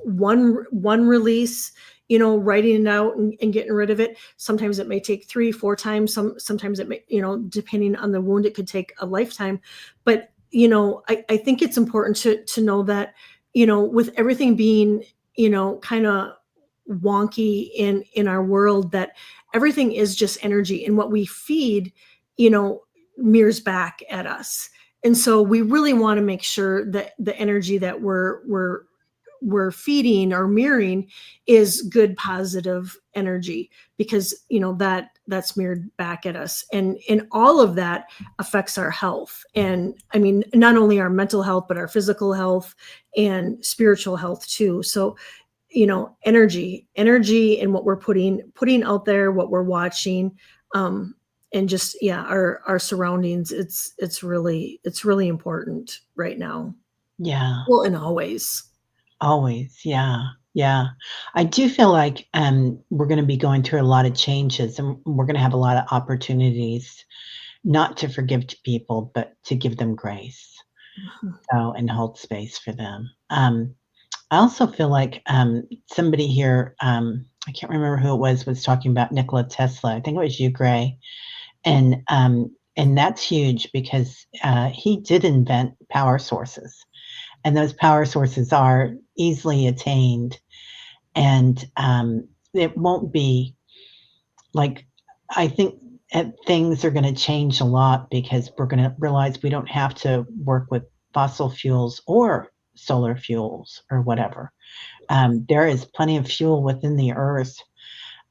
B: one release, writing it out and getting rid of it. Sometimes it may take 3 4 times. Sometimes it may, depending on the wound, it could take a lifetime. But I think it's important to know that, with everything being kind of wonky in our world, that everything is just energy, and what we feed, you know, mirrors back at us. And so we really want to make sure that the energy that we're feeding or mirroring is good, positive energy, because that's mirrored back at us, and all of that affects our health. And I mean, not only our mental health, but our physical health and spiritual health too. So energy and what we're putting out there, what we're watching, and just, yeah, our surroundings, it's really important right now.
A: Yeah.
B: Well, and always.
A: Always. Yeah. Yeah. I do feel like we're going to be going through a lot of changes, and we're going to have a lot of opportunities not to forgive people, but to give them grace.
B: Mhm.
A: So, and hold space for them. I also feel like somebody here, I can't remember who it was talking about Nikola Tesla. I think it was you, Gray. And that's huge because he did invent power sources, and those power sources are easily attained. And it won't be like, I think things are going to change a lot because we're going to realize we don't have to work with fossil fuels or solar fuels or whatever. There is plenty of fuel within the earth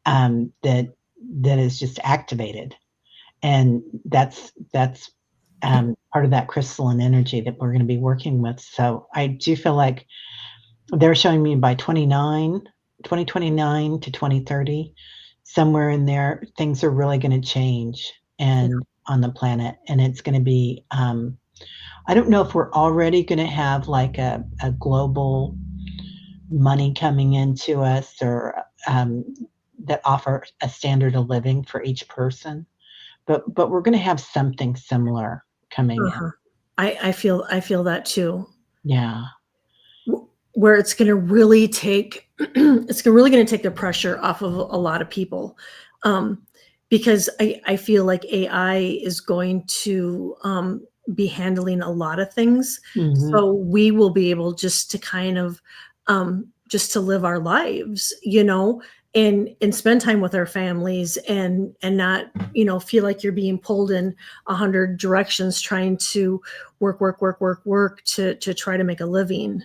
A: that is just activated, and that's part of that crystalline energy that we're going to be working with. So I do feel like they're showing me by 2029 to 2030, somewhere in there, things are really going to change
B: Yeah.
A: and on the planet, and it's going to be. I don't know if we're already going to have like a global money coming into us, or that offer a standard of living for each person, but we're going to have something similar coming in.
B: Uh-huh. I feel that too.
A: Yeah.
B: Where it's going to really take it's really going to take the pressure off of a lot of people, um, because I feel like AI is going to be handling a lot of things.
A: Hmm.
B: So we will be able just to kind of just to live our lives, and spend time with our families, and not feel like you're being pulled in 100 directions, trying to work to try to make a living,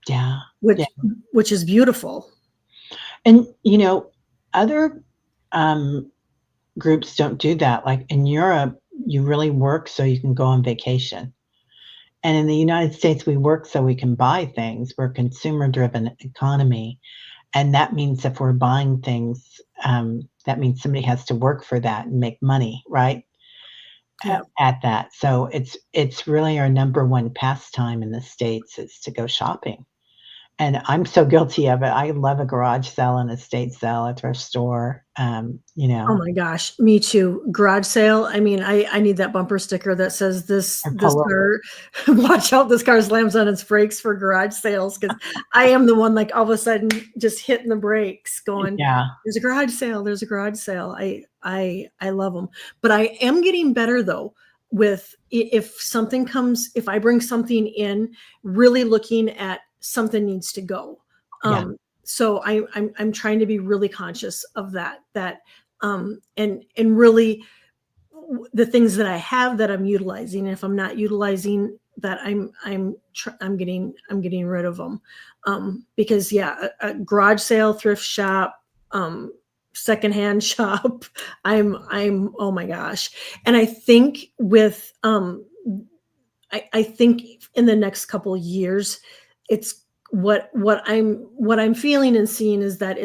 A: Yeah.
B: which
A: Yeah.
B: which is beautiful.
A: And other um, groups don't do that. Like in Europe, you really work so you can go on vacation. And in the United States, we work so we can buy things. We're a consumer driven economy. And that means if we're buying things, that means somebody has to work for that and make money, right?
B: Yeah.
A: At that. So it's really our number one pastime in the States is to go shopping. And I'm so guilty of it. I love a garage sale, an estate sale, a thrift store.
B: Oh my gosh, me too. Garage sale. I mean, I need that bumper sticker that says this
A: Or
B: this
A: pull up.
B: car, watch out, this car slams on its brakes for garage sales, because I am the one, like, all of a sudden just hitting the brakes going,
A: Yeah.
B: there's a garage sale, there's a garage sale. I love them. But I am getting better though with, if I bring something in, really looking at something needs to go.
A: Yeah.
B: So I'm trying to be really conscious of that, and really, the things that I have that I'm utilizing. If I'm not utilizing that, I'm getting rid of them, because, yeah, a garage sale, thrift shop, secondhand shop. I'm Oh my gosh. And I think in the next couple of years, it's what I'm feeling and seeing is that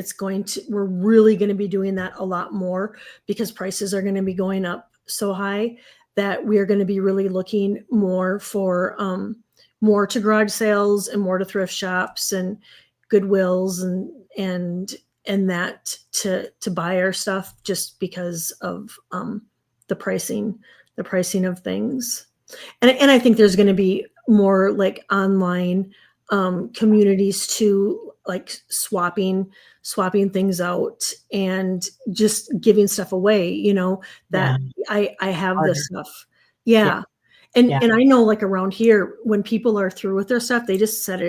B: we're really going to be doing that a lot more, because prices are going to be going up so high, that we are going to be really looking more to garage sales, and more to thrift shops and Goodwills, and that, to buy our stuff, just because of the pricing of things. And I think there's going to be more, like, online communities too, like swapping things out, and just giving stuff away.
A: Yeah.
B: That I have
A: Harder.
B: this stuff.
A: Yeah.
B: Yeah.
A: Yeah,
B: And I know, like, around here, when people are through with their stuff, they set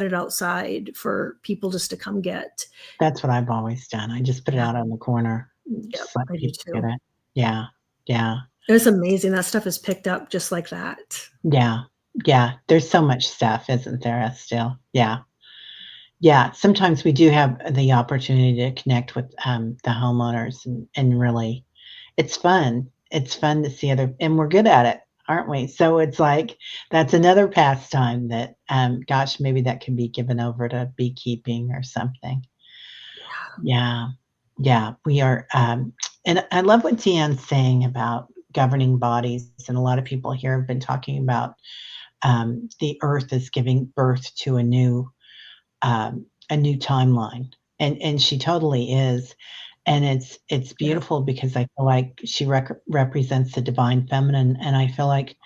B: it outside for people just to come get.
A: that's what I've always done. I just put it
B: Yeah,
A: out on the corner,
B: yep,
A: just let
B: I do
A: people get
B: too.
A: it. Yeah, yeah,
B: It's amazing that stuff is picked up just like that.
A: yeah, yeah. There's so much stuff, isn't there, still? Yeah. Yeah, sometimes we do have the opportunity to connect with, the homeowners and really it's fun. It's fun to see other and we're good at it, aren't we? So it's like, that's another pastime that, gosh, maybe that can be given over to beekeeping or something. Yeah. Yeah, we are, and I love what Deanne's saying about governing bodies, and a lot of people here have been talking about, the earth is giving birth to a new timeline, and she totally is, and it's
B: Yeah.
A: beautiful because I feel like she represents the divine feminine, and I feel like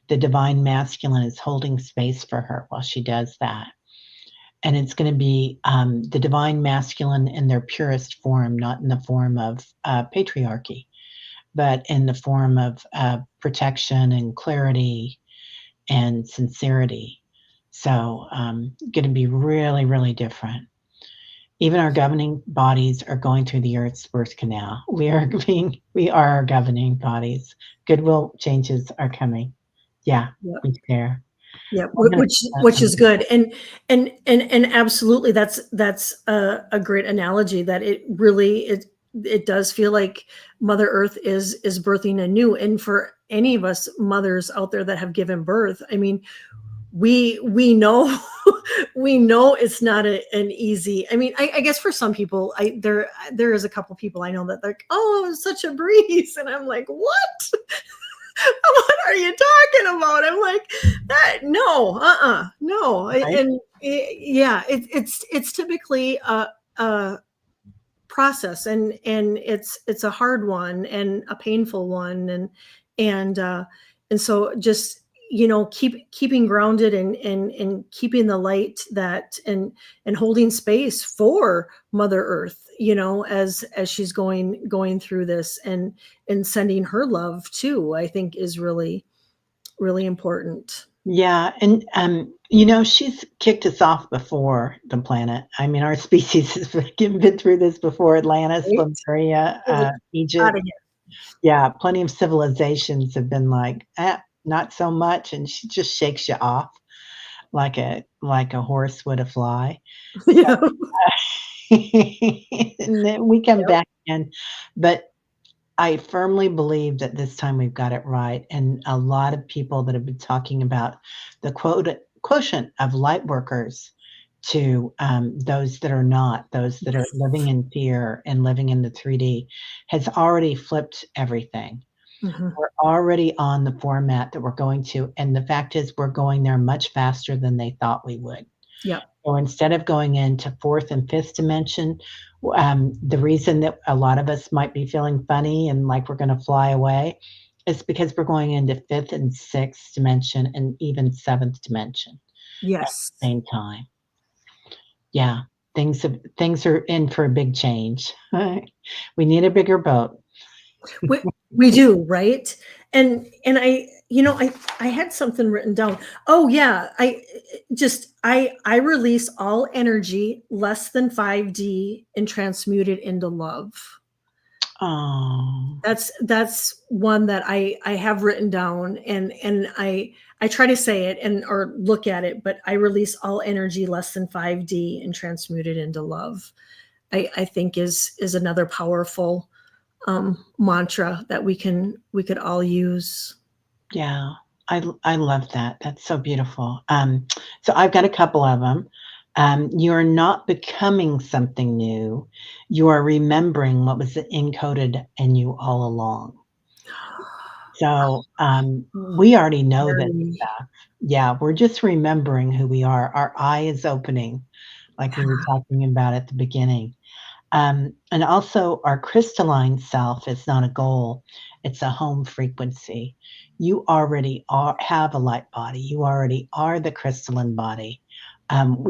A: the divine masculine is holding space for her while she does that, and it's going to be the divine masculine in their purest form, not in the form of patriarchy, but in the form of protection and clarity and sincerity. So, going to be really, really different. Even our governing bodies are going through the Earth's birth canal. We are our governing bodies. Goodwill changes are coming. Yeah,
B: Yep.
A: we share.
B: Yeah,
A: I'm gonna
B: which is good, and absolutely, that's a great analogy that it really it does feel like Mother Earth is birthing anew, and for any of us mothers out there that have given birth, I mean, we know we know it's not an easy. I mean, I guess for some people, there is a couple people I know that they're like, oh, it's such a breeze, and I'm like, what? What are you talking about? I'm like, that no, no.
A: right?
B: Yeah, it's typically a process, and it's a hard one and a painful one, and and so just keeping grounded and keeping the light that and holding space for Mother Earth, as she's going through this, and sending her love too, I think is really, really important.
A: Yeah, and she's kicked us off before the planet. I mean, our species has been through this before Atlantis,
B: Right?
A: Lemuria,
B: It was out
A: Egypt.
B: of here.
A: Yeah, plenty of civilizations have been like, not so much, and she just shakes you off like a horse would a fly. So,
B: Yeah.
A: and then we come
B: Yep.
A: back in, but I firmly believe that this time we've got it right, and a lot of people that have been talking about the quotient of light workers to, those that are not, those that are living in fear and living in the 3D has already flipped everything.
B: Mhm.
A: We're already on the format that we're going to, and the fact is we're going there much faster than they thought we would.
B: Yep.
A: So instead of going into fourth and fifth dimension, the reason that a lot of us might be feeling funny and like we're going to fly away is because we're going into fifth and sixth dimension and even seventh dimension at
B: Yes.
A: the same time. Yeah, things are in for a big change. We need a bigger boat.
B: We we do, right? And I had something written down. Oh yeah, I release all energy less than 5D and transmute it into love.
A: Oh,
B: That's one that I have written down, and I try to say it and or look at it, but I release all energy less than 5D and transmute it into love. I think is another powerful mantra that we could all use.
A: yeah. I love that. That's so beautiful. So I've got a couple of them. You're not becoming something new. You are remembering what was encoded in you all along. So, we already know this
B: Very,
A: stuff. Yeah, we're just remembering who we are. Our eye is opening, like we were talking about at the beginning. And also, our crystalline self is not a goal, it's a home frequency. You already have a light body, you already are the crystalline body.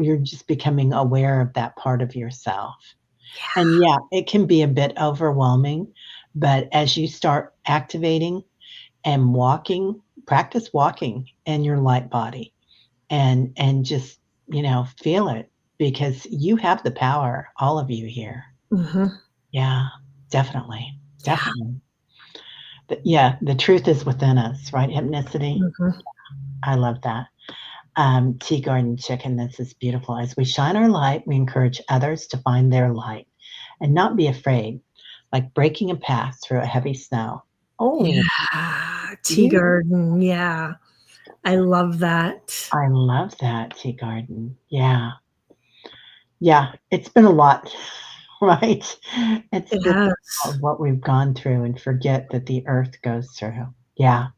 A: You're just becoming aware of that part of yourself. And yeah, it can be a bit overwhelming, but as you start activating and walking practice walking in your light body and just, feel it because you have the power, all of you here.
B: Mhm.
A: Yeah, definitely.
B: Yeah.
A: Definitely. Yeah, the truth is within us, right? Hypnicity.
B: Mhm.
A: I love that. Tea Garden Chicken, this is beautiful. As we shine our light, we encourage others to find their light and not be afraid, like breaking a path through a heavy snow. Oh,
B: Yeah. Tea
A: yeah.
B: garden. Yeah. I love that.
A: I love that, Tea Garden. Yeah. Yeah. It's been a lot, right? It's
B: It
A: been a
B: has.
A: lot of what we've gone through and forget that the earth goes through. Yeah.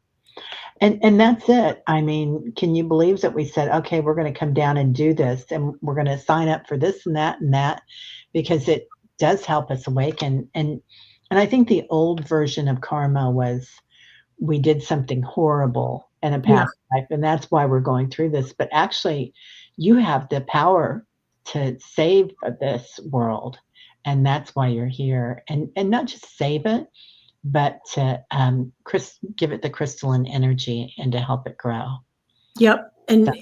A: And that's it. I mean, can you believe that we said, "Okay, we're gonna come down and do this, and we're gonna sign up for this and that," because it does help us awaken, and I think the old version of karma was we did something horrible in a
B: Yeah.
A: past life, and that's why we're going through this, but actually, you have the power to save, this world, and that's why you're here, and not just save it, but to give it the crystalline energy and to help it grow.
B: Yep.
A: So,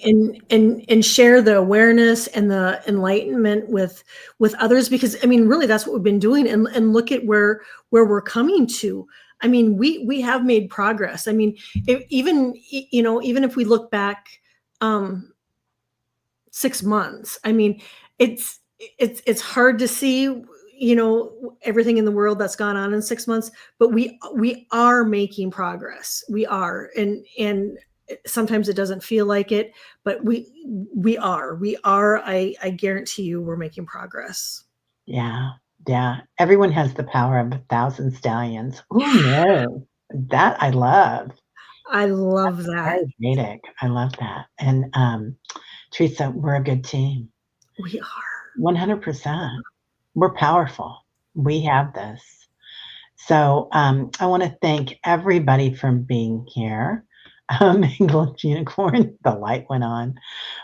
B: And share the awareness and the enlightenment with others, because I mean really that's what we've been doing, and look at where we're coming to. I mean we have made progress. I mean even even if we look back um 6 months. I mean, it's hard to see, everything in the world that's gone on in 6 months, but we are making progress. We are, and sometimes it doesn't feel like it, but we are. I guarantee you, we're making progress.
A: yeah, yeah. Everyone has the power of 1,000 stallions. Who knew? That I love.
B: I love that.
A: Very Vedic. I love that. And Teresa, we're a good team.
B: We are.
A: 100%. We're powerful. We have this. So I want to thank everybody for being here. English Unicorn, the light went on.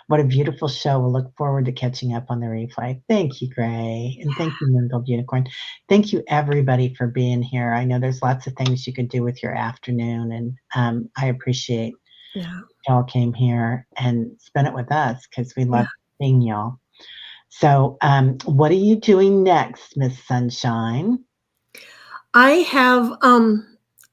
A: What a beautiful show. We'll look forward to catching up on the replay. Thank you, Gray. And thank you, Mingled Unicorn. Thank you, everybody, for being here. I know there's lots of things you could do with your afternoon, and I appreciate
B: Yeah.
A: y'all came here and spent it with us because we
B: Yeah.
A: love seeing y'all. So, what are you doing next, Miss Sunshine?
B: I have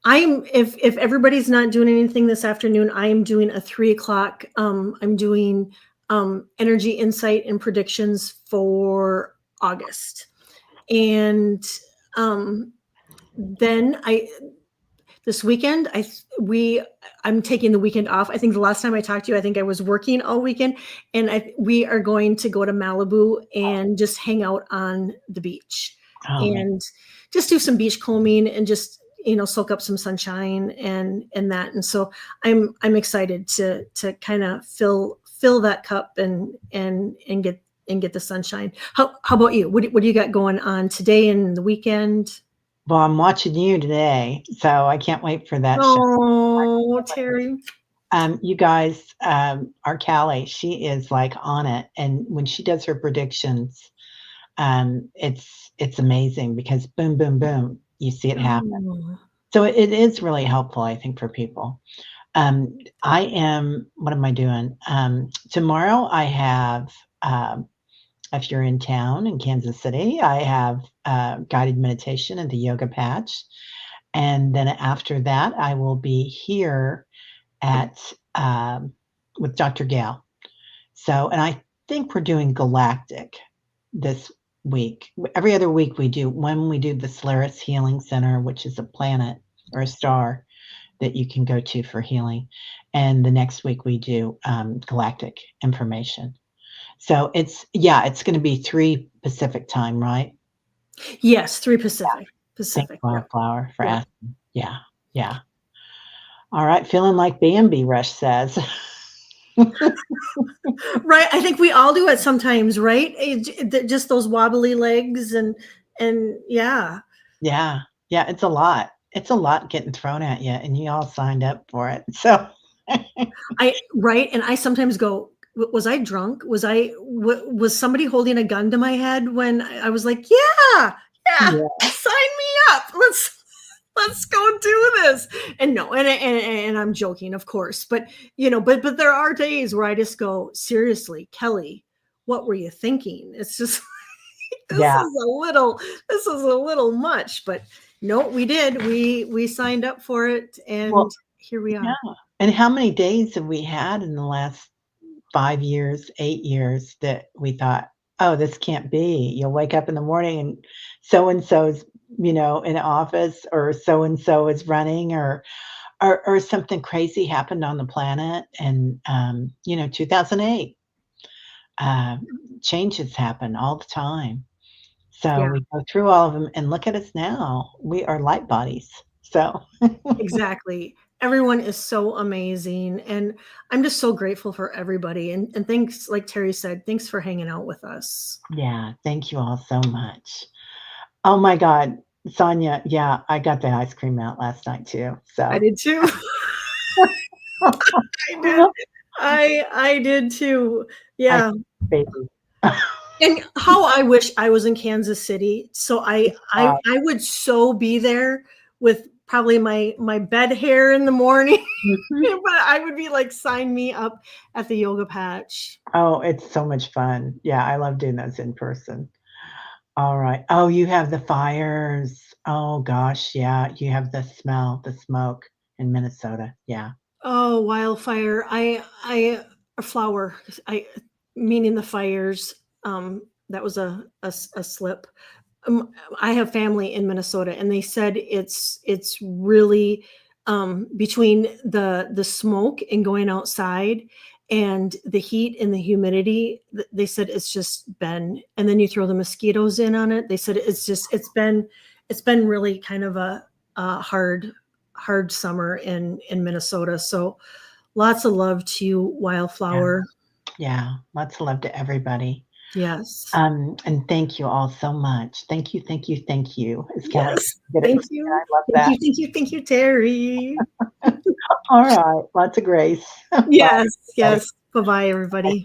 B: I'm if everybody's not doing anything this afternoon, I am doing a 3 o'clock. I'm doing energy insight and predictions for August. And um then I this weekend I'm taking the weekend off. I think the last time I talked to you, I think I was working all weekend, and we are going to go to Malibu and just hang out on the beach
A: Oh, man.
B: and just do some beach combing and just soak up some sunshine and that. And so I'm excited to kind of fill that cup and get the sunshine. How about you? What do you got going on today and the weekend?
A: Well, I'm watching you today, so I can't wait for that show.
B: Oh, Terry.
A: You guys, our Callie, she is like on it, and when she does her predictions, it's amazing because boom, boom, boom, you see it happen.
B: Oh.
A: So it is really helpful, I think, for people. I am. What am I doing? Tomorrow, I have. If you're in town in Kansas City, I have guided meditation and the yoga patch, and then after that, I will be here at with Dr. Gail. So, and I think we're doing Galactic this week. Every other week we do when we do the Solaris Healing Center, which is a planet or a star that you can go to for healing. And the next week we do Galactic information. So it's going to be 3 Pacific time, right?
B: Yes, 3 Pacific.
A: Thank
B: Pacific. Yep.
A: Wildflower for
B: Yep.
A: asking. Yeah, yeah. All right, feeling like Bambi, Rush says.
B: Right. I think we all do it sometimes, right? Just those wobbly legs and yeah.
A: Yeah, yeah, it's a lot. It's a lot getting thrown at you, and you all signed up for it. So,
B: I right. And I sometimes go, was I drunk? Was somebody holding a gun to my head when I was like, yeah,
A: yeah,
B: sign me up. Let's. let's go do this. And no, and I'm joking, of course, but but there are days where I just go, seriously, Kelly, what were you thinking? It's just
A: Yeah.
B: this is a little much, but no, we did. We signed up for it, and
A: Well,
B: here we
A: yeah.
B: are.
A: And how many days have we had in the last 5 years, 8 years that we thought, "Oh, this can't be." You'll wake up in the morning and so-and-so's, in office or so-and-so is running or something crazy happened on the planet and, 2008, changes happen all the time. So
B: Yeah,
A: we go through all of them and look at us now. We are light bodies. So,
B: exactly. Everyone is so amazing, and I'm just so grateful for everybody. And thanks, like Terry said, thanks for hanging out with us.
A: yeah, thank you all so much. Oh my god, Sonia, yeah, I got the ice cream out last night too,
B: I
A: so
B: did too. I did. I did too.
A: I
B: Yeah.
A: baby.
B: And how I wish I was in Kansas City. So
A: Wow.
B: I would so be there with probably my bed hair in the morning,
A: Mhm.
B: but I would be like, sign me up at the yoga patch.
A: Oh, it's so much fun. Yeah, I love doing those in person. Alright. Oh, you have the fires. Oh gosh, yeah, you have the smell, the smoke in Minnesota. Yeah.
B: Oh, wildfire. I a flower. I meaning the fires. That was a slip. I have family in Minnesota, and they said it's really between the smoke and going outside and the heat and the humidity. They said it's just been, and then you throw the mosquitoes in on it. They said it's been really kind of a hard summer in Minnesota. So lots of love to you,
A: Yeah.
B: Wildflower.
A: Yeah. Lots of love to everybody.
B: Yes.
A: And thank you all so much. Thank you, thank you, as Kelly
B: Yes.
A: did it for
B: Thank
A: me, and
B: you.
A: I love
B: Thank
A: that.
B: you. Thank you. Thank you, Terry.
A: Alright, lots of grace. Bye,
B: Yes.
A: everybody.
B: Yes. Bye bye, everybody.